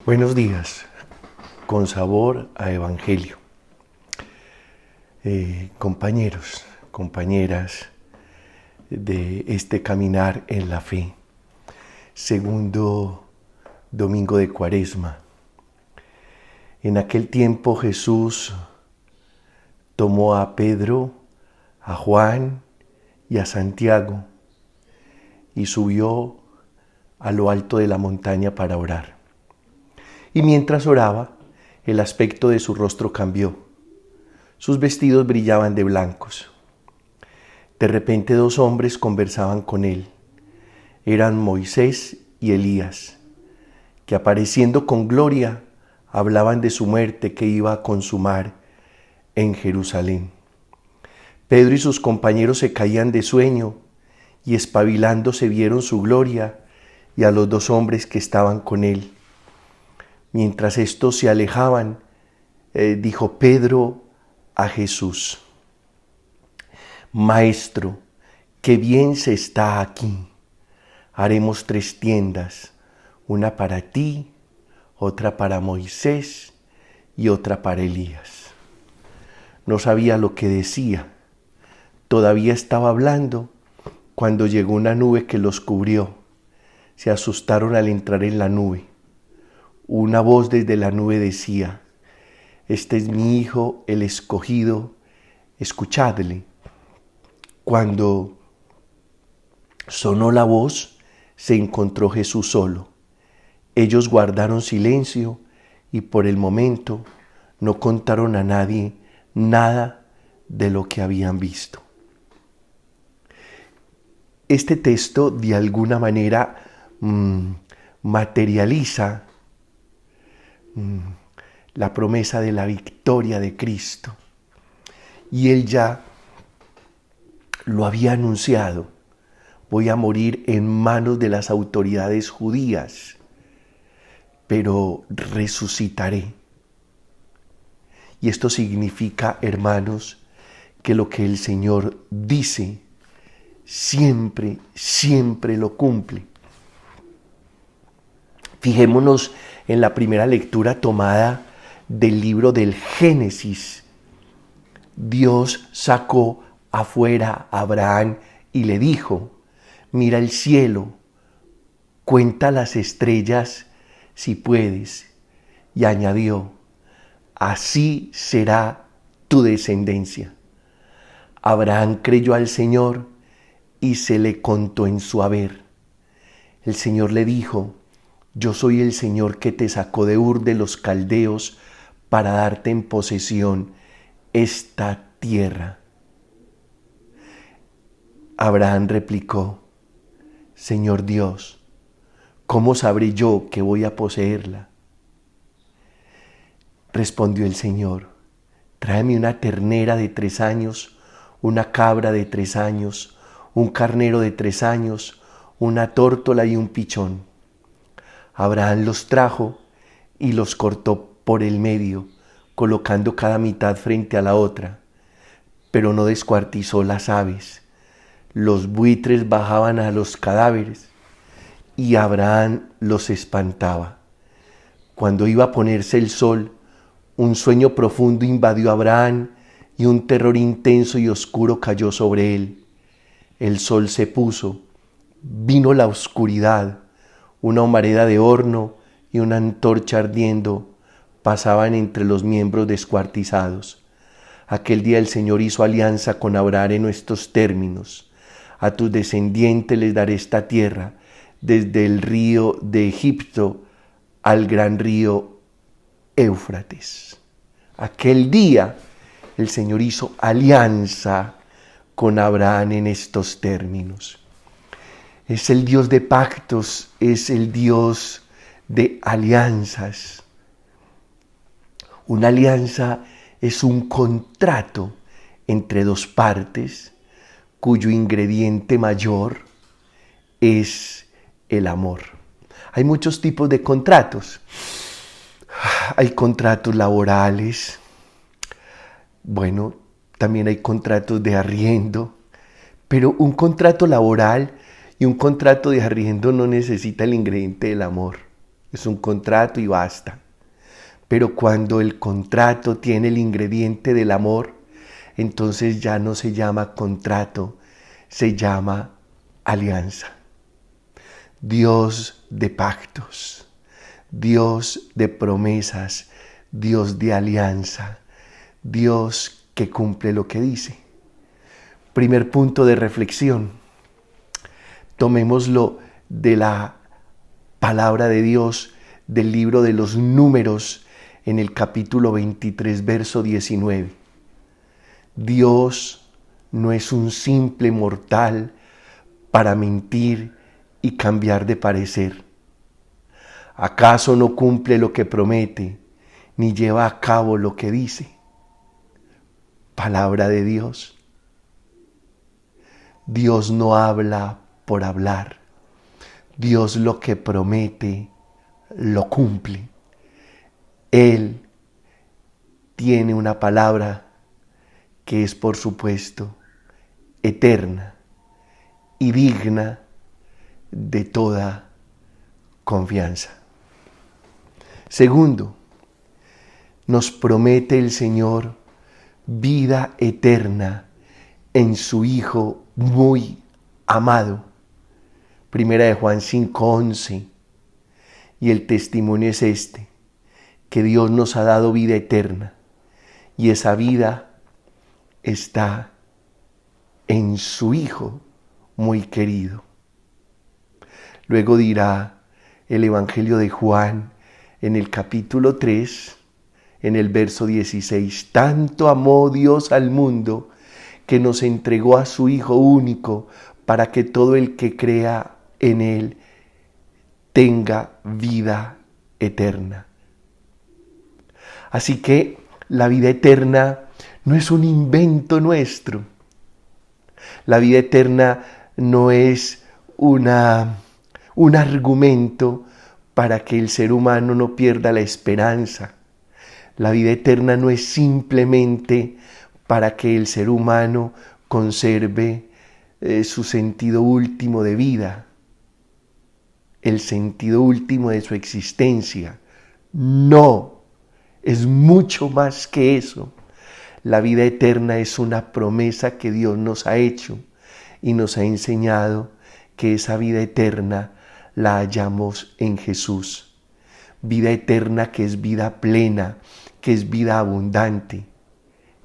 Buenos días, con sabor a evangelio. Compañeros, compañeras de este caminar en la fe. Segundo domingo de Cuaresma. En aquel tiempo Jesús tomó a Pedro, a Juan y a Santiago y subió a lo alto de la montaña para orar. Y mientras oraba, el aspecto de su rostro cambió. Sus vestidos brillaban de blancos. De repente 2 hombres conversaban con él. Eran Moisés y Elías, que apareciendo con gloria, hablaban de su muerte que iba a consumar en Jerusalén. Pedro y sus compañeros se caían de sueño y espabilándose vieron su gloria y a los 2 hombres que estaban con él. Mientras estos se alejaban, dijo Pedro a Jesús: Maestro, qué bien se está aquí. Haremos 3 tiendas, una para ti, otra para Moisés y otra para Elías. No sabía lo que decía. Todavía estaba hablando cuando llegó una nube que los cubrió. Se asustaron al entrar en la nube. Una voz desde la nube decía: Este es mi Hijo, el escogido, escuchadle. Cuando sonó la voz, se encontró Jesús solo. Ellos guardaron silencio y por el momento no contaron a nadie nada de lo que habían visto. Este texto de alguna manera materializa la promesa de la victoria de Cristo. Y él ya lo había anunciado: voy a morir en manos de las autoridades judías, pero resucitaré. Y esto significa, hermanos, que lo que el Señor dice siempre, siempre lo cumple. Fijémonos en la primera lectura tomada del libro del Génesis. Dios sacó afuera a Abraham y le dijo: mira el cielo, cuenta las estrellas si puedes. Y añadió: así será tu descendencia. Abraham creyó al Señor y se le contó en su haber. El Señor le dijo: yo soy el Señor que te sacó de Ur de los Caldeos para darte en posesión esta tierra. Abraham replicó: Señor Dios, ¿cómo sabré yo que voy a poseerla? Respondió el Señor: tráeme una ternera de 3 años, una cabra de 3 años, un carnero de 3 años, una tórtola y un pichón. Abraham los trajo y los cortó por el medio, colocando cada mitad frente a la otra, pero no descuartizó las aves. Los buitres bajaban a los cadáveres y Abraham los espantaba. Cuando iba a ponerse el sol, un sueño profundo invadió a Abraham y un terror intenso y oscuro cayó sobre él. El sol se puso, vino la oscuridad, una humareda de horno y una antorcha ardiendo pasaban entre los miembros descuartizados. Aquel día el Señor hizo alianza con Abraham en estos términos: a tus descendientes les daré esta tierra, desde el río de Egipto al gran río Éufrates. Aquel día el Señor hizo alianza con Abraham en estos términos. Es el Dios de pactos, es el Dios de alianzas. Una alianza es un contrato entre 2 partes cuyo ingrediente mayor es el amor. Hay muchos tipos de contratos. Hay contratos laborales. Bueno, también hay contratos de arriendo. Pero un contrato laboral y un contrato de arriendo no necesita el ingrediente del amor. es un contrato y basta. Pero cuando el contrato tiene el ingrediente del amor, entonces ya no se llama contrato, se llama alianza. Dios de pactos, Dios de promesas, Dios de alianza, Dios que cumple lo que dice. Primer punto de reflexión. Tomémoslo de la palabra de Dios del libro de los Números en el capítulo 23, verso 19. Dios no es un simple mortal para mentir y cambiar de parecer. ¿Acaso no cumple lo que promete, ni lleva a cabo lo que dice? Palabra de Dios. Dios no habla por hablar. Dios lo que promete, lo cumple. Él tiene una palabra que es, por supuesto, eterna y digna de toda confianza. Segundo, nos promete el Señor vida eterna en su Hijo muy amado. Primera de Juan 5:11. Y el testimonio es este, que Dios nos ha dado vida eterna y esa vida está en su Hijo muy querido. Luego dirá el Evangelio de Juan en el capítulo 3, en el verso 16, tanto amó Dios al mundo que nos entregó a su Hijo único para que todo el que crea en Él tenga vida eterna. Así que la vida eterna no es un invento nuestro. La vida eterna no es un argumento para que el ser humano no pierda la esperanza. La vida eterna no es simplemente para que el ser humano conserve su sentido último de vida, el sentido último de su existencia. No, es mucho más que eso. La vida eterna es una promesa que Dios nos ha hecho y nos ha enseñado que esa vida eterna la hallamos en Jesús. Vida eterna que es vida plena, que es vida abundante.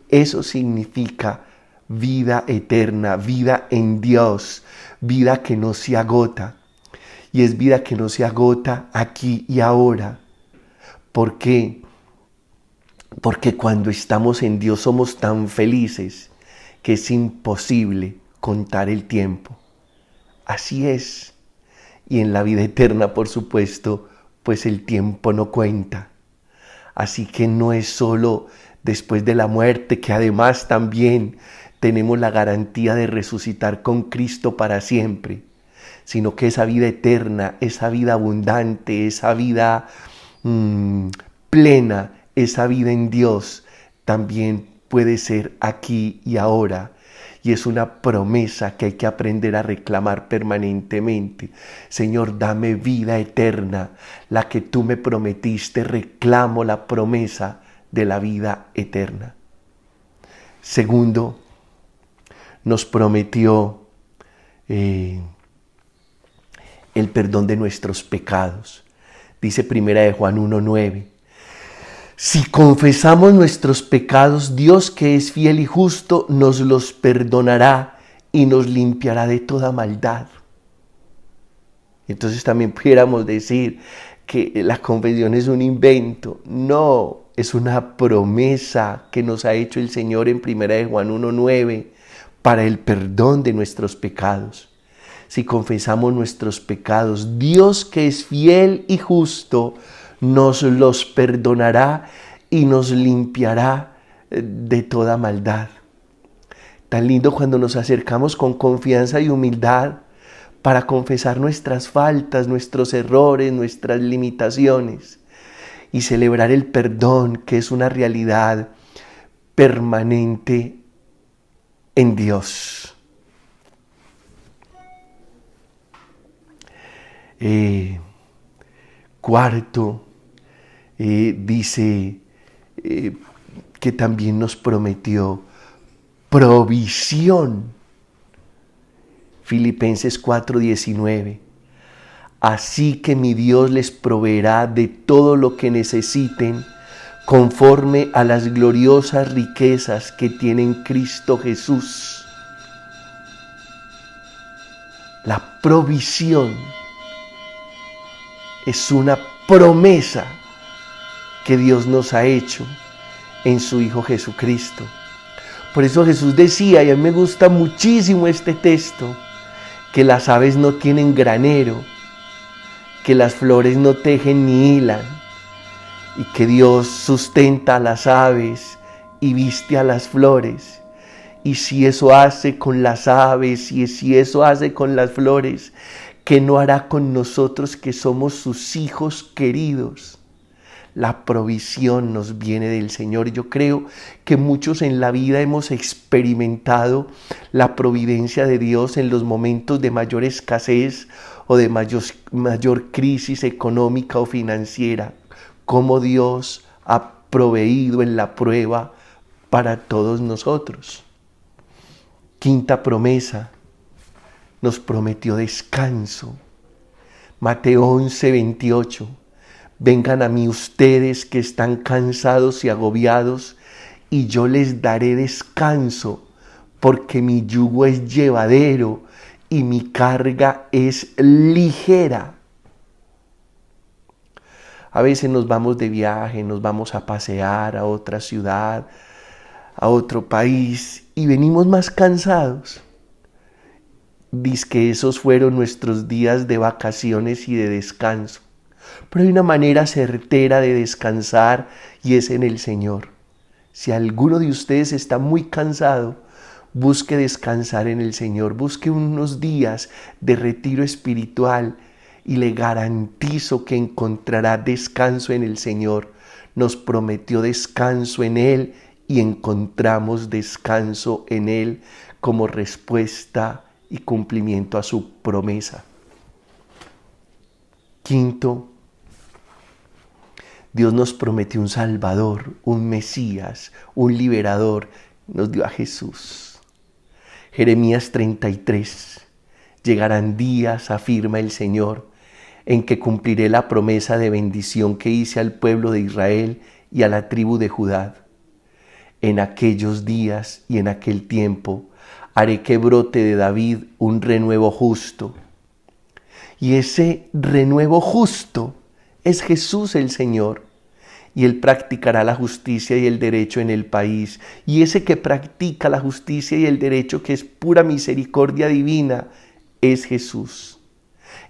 Eso significa vida eterna, vida en Dios, vida que no se agota. Y es vida que no se agota aquí y ahora. ¿Por qué? Porque cuando estamos en Dios somos tan felices que es imposible contar el tiempo. Así es. Y en la vida eterna, por supuesto, pues el tiempo no cuenta. Así que no es solo después de la muerte, que además también tenemos la garantía de resucitar con Cristo para siempre, sino que esa vida eterna, esa vida abundante, esa vida plena, esa vida en Dios, también puede ser aquí y ahora. Y es una promesa que hay que aprender a reclamar permanentemente. Señor, dame vida eterna, la que tú me prometiste. Reclamo la promesa de la vida eterna. Segundo, nos prometió el perdón de nuestros pecados. Dice Primera de Juan 1:9. Si confesamos nuestros pecados, Dios, que es fiel y justo, nos los perdonará y nos limpiará de toda maldad. Entonces también pudiéramos decir que la confesión es un invento. No, es una promesa que nos ha hecho el Señor en Primera de Juan 1:9 para el perdón de nuestros pecados. Si confesamos nuestros pecados, Dios, que es fiel y justo, nos los perdonará y nos limpiará de toda maldad. Tan lindo cuando nos acercamos con confianza y humildad para confesar nuestras faltas, nuestros errores, nuestras limitaciones y celebrar el perdón, que es una realidad permanente en Dios. Cuarto, dice que también nos prometió provisión. Filipenses 4:19. Así que mi Dios les proveerá de todo lo que necesiten conforme a las gloriosas riquezas que tiene en Cristo Jesús. La provisión es una promesa que Dios nos ha hecho en su Hijo Jesucristo. Por eso Jesús decía, y a mí me gusta muchísimo este texto, que las aves no tienen granero, que las flores no tejen ni hilan, y que Dios sustenta a las aves y viste a las flores. Y si eso hace con las aves y si eso hace con las flores, ¿qué no hará con nosotros que somos sus hijos queridos? La provisión nos viene del Señor. Yo creo que muchos en la vida hemos experimentado la providencia de Dios en los momentos de mayor escasez o de mayor crisis económica o financiera. Cómo Dios ha proveído en la prueba para todos nosotros. Quinta promesa, nos prometió descanso. Mateo 11:28. Vengan a mí ustedes que están cansados y agobiados, y yo les daré descanso, porque mi yugo es llevadero y mi carga es ligera. A veces nos vamos de viaje, nos vamos a pasear a otra ciudad, a otro país, y venimos más cansados. Dice que esos fueron nuestros días de vacaciones y de descanso. Pero hay una manera certera de descansar y es en el Señor. Si alguno de ustedes está muy cansado, busque descansar en el Señor. Busque unos días de retiro espiritual y le garantizo que encontrará descanso en el Señor. Nos prometió descanso en Él y encontramos descanso en Él como respuesta y cumplimiento a su promesa. Quinto, Dios nos prometió un Salvador, un Mesías, un Liberador. Nos dio a Jesús. Jeremías 33. Llegarán días, afirma el Señor, en que cumpliré la promesa de bendición que hice al pueblo de Israel y a la tribu de Judá. En aquellos días y en aquel tiempo haré que brote de David un renuevo justo. Y ese renuevo justo es Jesús el Señor, y Él practicará la justicia y el derecho en el país. Y ese que practica la justicia y el derecho, que es pura misericordia divina, es Jesús.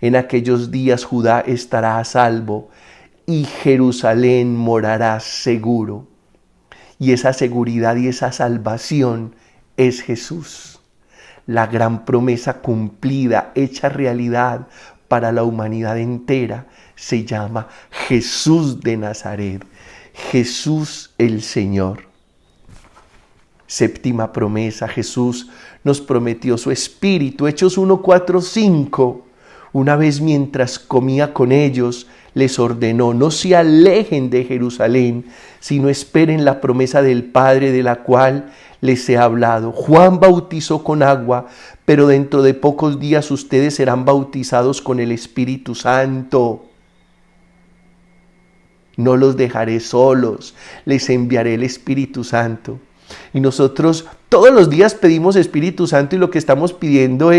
En aquellos días Judá estará a salvo y Jerusalén morará seguro. Y esa seguridad y esa salvación es Jesús. La gran promesa cumplida, hecha realidad para la humanidad entera, se llama Jesús de Nazaret, Jesús el Señor. Séptima promesa, Jesús nos prometió su Espíritu. Hechos 1:4-5. Una vez mientras comía con ellos, les ordenó: no se alejen de Jerusalén, sino esperen la promesa del Padre, de la cual les he hablado. Juan bautizó con agua, pero dentro de pocos días ustedes serán bautizados con el Espíritu Santo. No los dejaré solos, les enviaré el Espíritu Santo. Y nosotros todos los días pedimos Espíritu Santo, y lo que estamos pidiendo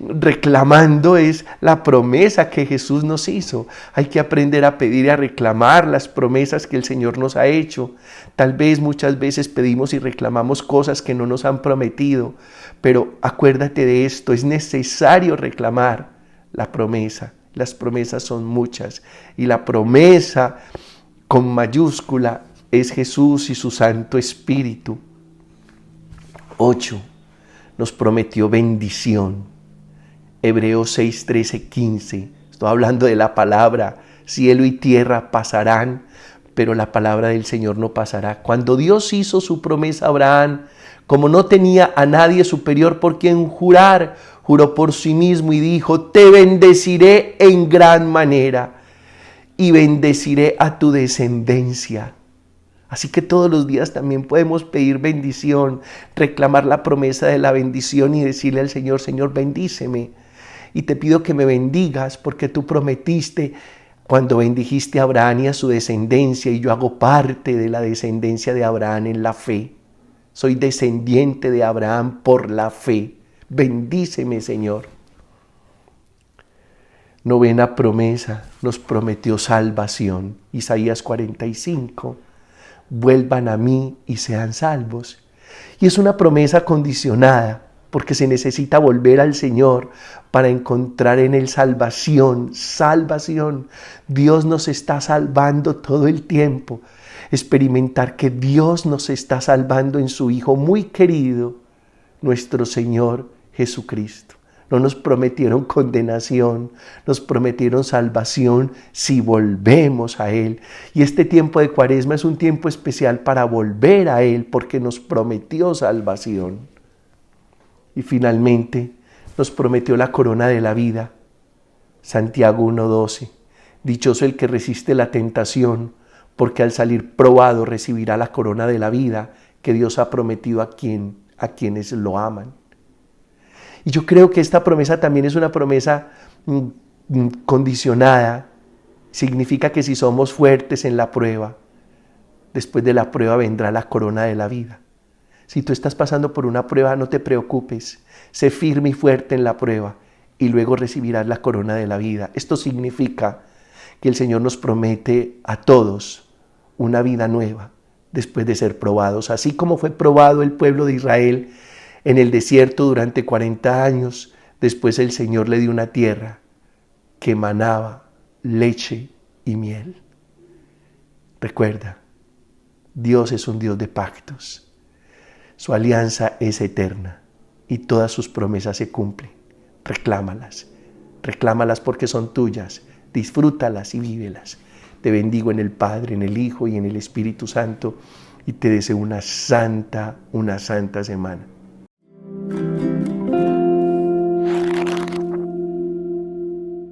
reclamando es la promesa que Jesús nos hizo. Hay que aprender a pedir y a reclamar las promesas que el Señor nos ha hecho. Tal vez muchas veces pedimos y reclamamos cosas que no nos han prometido, pero acuérdate de esto, es necesario reclamar la promesa. Las promesas son muchas, y la promesa con mayúscula es Jesús y su Santo Espíritu. 8. Nos prometió bendición. Hebreos 6, 13, 15. Estoy hablando de la palabra. Cielo y tierra pasarán, pero la palabra del Señor no pasará. Cuando Dios hizo su promesa a Abraham, como no tenía a nadie superior por quien jurar, juró por sí mismo y dijo: te bendeciré en gran manera. y bendeciré a tu descendencia. Así que todos los días también podemos pedir bendición, reclamar la promesa de la bendición y decirle al Señor, Señor, bendíceme. Y te pido que me bendigas porque tú prometiste cuando bendijiste a Abraham y a su descendencia, y yo hago parte de la descendencia de Abraham en la fe. Soy descendiente de Abraham por la fe. Bendíceme, Señor. Novena promesa, nos prometió salvación. Isaías 45. Vuelvan a mí y sean salvos. Y es una promesa condicionada, porque se necesita volver al Señor para encontrar en Él salvación, salvación. Dios nos está salvando todo el tiempo. Experimentar que Dios nos está salvando en su Hijo muy querido, nuestro Señor Jesucristo. No nos prometieron condenación, nos prometieron salvación si volvemos a Él. Y este tiempo de Cuaresma es un tiempo especial para volver a Él, porque nos prometió salvación. Y finalmente nos prometió la corona de la vida. Santiago 1:12. Dichoso el que resiste la tentación, porque al salir probado recibirá la corona de la vida que Dios ha prometido a quienes lo aman. Y yo creo que esta promesa también es una promesa condicionada. Significa que si somos fuertes en la prueba, después de la prueba vendrá la corona de la vida. Si tú estás pasando por una prueba, no te preocupes. Sé firme y fuerte en la prueba y luego recibirás la corona de la vida. Esto significa que el Señor nos promete a todos una vida nueva después de ser probados. Así como fue probado el pueblo de Israel en el desierto durante 40 años, después el Señor le dio una tierra que emanaba leche y miel. Recuerda, Dios es un Dios de pactos. Su alianza es eterna y todas sus promesas se cumplen. Reclámalas, reclámalas porque son tuyas. Disfrútalas y vívelas. Te bendigo en el Padre, en el Hijo y en el Espíritu Santo y te deseo una santa semana.